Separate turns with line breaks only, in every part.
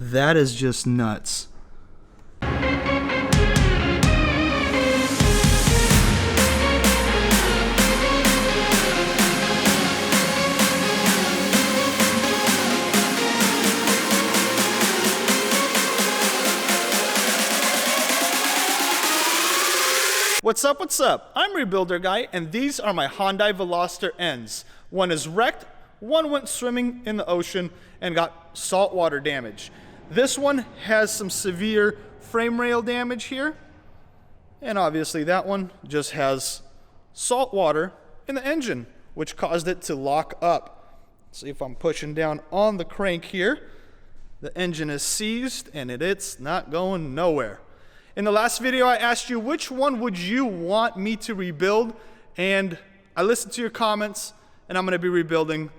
That is just nuts. What's up, what's up? I'm Rebuilder Guy, and these are my Hyundai Veloster Ns. One is wrecked, one went swimming in the ocean and got saltwater damage. This one has some severe frame rail damage here, and obviously that one just has salt water in the engine, which caused it to lock up. See if I'm pushing down on the crank here. The engine is seized and it's not going nowhere. In the last video, I asked you which one would you want me to rebuild, and I listened to your comments, and I'm going to be rebuilding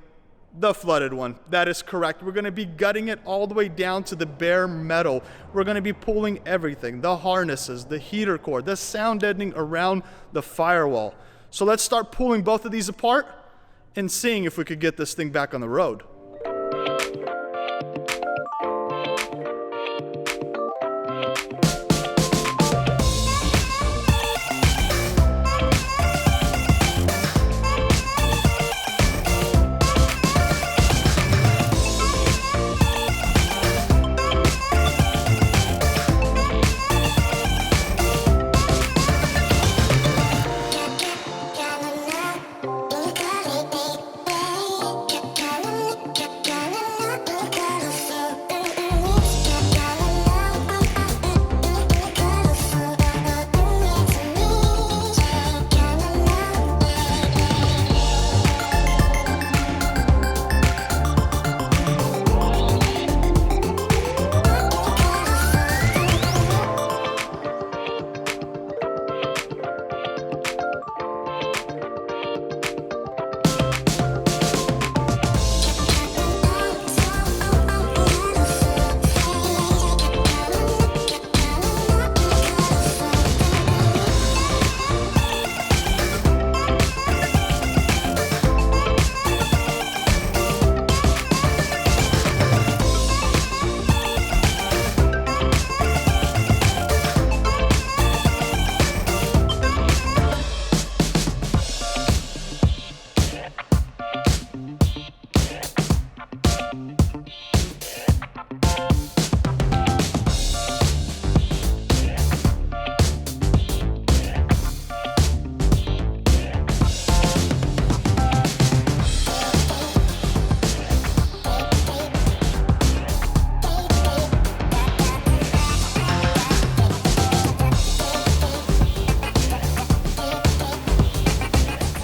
the flooded one. That is correct. We're going to be gutting it all the way down to the bare metal. We're going to be pulling everything, the harnesses, the heater core, the sound deadening around the firewall. So let's start pulling both of these apart and seeing if we could get this thing back on the road.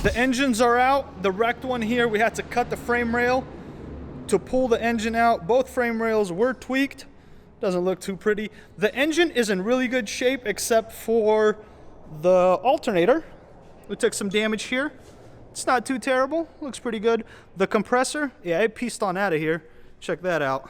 The engines are out. The wrecked one here, we had to cut the frame rail to pull the engine out. Both frame rails were tweaked. Doesn't look too pretty. The engine is in really good shape except for the alternator. We took some damage here. It's not too terrible. Looks pretty good. The compressor, yeah, it pieced on out of here. Check that out.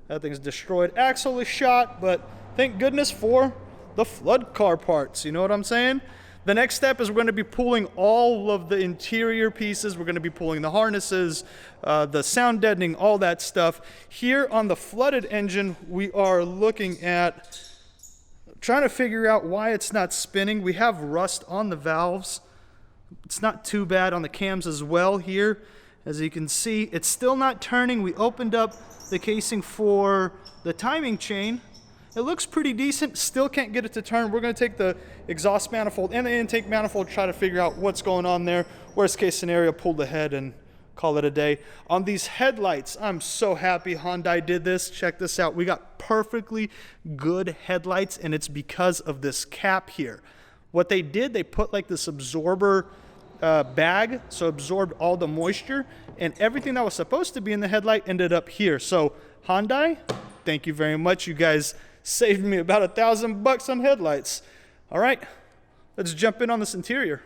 That thing's destroyed. Axle is shot, but thank goodness for the flood car parts. You know what I'm saying? The next step is we're going to be pulling all of the interior pieces. We're going to be pulling the harnesses, the sound deadening, all that stuff. Here on the flooded engine, we are looking at trying to figure out why it's not spinning. We have rust on the valves. It's not too bad on the cams as well here. As you can see, it's still not turning. We opened up the casing for the timing chain. It looks pretty decent, still can't get it to turn. We're gonna take the exhaust manifold and the intake manifold, try to figure out what's going on there. Worst case scenario, pull the head and call it a day. On these headlights, I'm so happy Hyundai did this. Check this out. We got perfectly good headlights, and it's because of this cap here. What they did, they put like this absorber bag, so absorbed all the moisture, and everything that was supposed to be in the headlight ended up here. So Hyundai, thank you very much. You guys saved me about $1,000 on headlights. All right, let's jump in on this interior.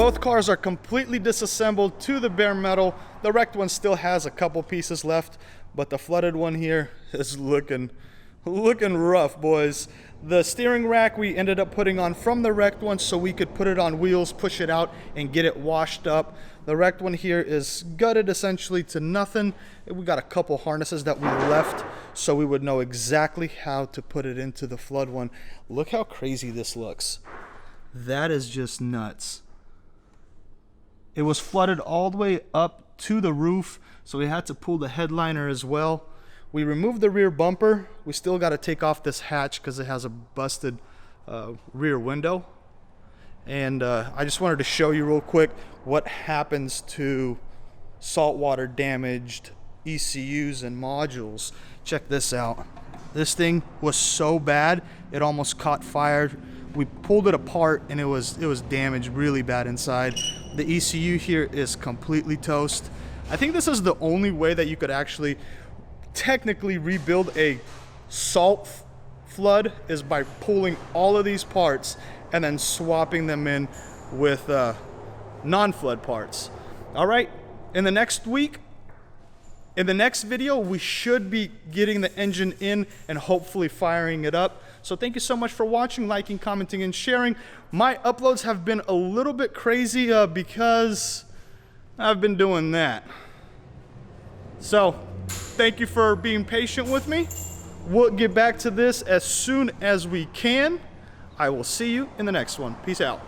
Both cars are completely disassembled to the bare metal. The wrecked one still has a couple pieces left, but the flooded one here is looking rough, boys. The steering rack we ended up putting on from the wrecked one so we could put it on wheels, push it out, and get it washed up. The wrecked one here is gutted essentially to nothing. We got a couple harnesses that we left so we would know exactly how to put it into the flood one. Look how crazy this looks. That is just nuts. It was flooded all the way up to the roof, so we had to pull the headliner as well. We removed the rear bumper. We still got to take off this hatch because it has a busted rear window. And I just wanted to show you real quick what happens to saltwater damaged ECUs and modules. Check this out. This thing was so bad it almost caught fire. We pulled it apart and it was damaged really bad inside. The ECU here is completely toast. I think this is the only way that you could actually technically rebuild a salt flood is by pulling all of these parts and then swapping them in with non-flood parts. All right, in the next week, in the next video, we should be getting the engine in and hopefully firing it up. So thank you so much for watching, liking, commenting, and sharing. My uploads have been a little bit crazy because I've been doing that. So thank you for being patient with me. We'll get back to this as soon as we can. I will see you in the next one. Peace out.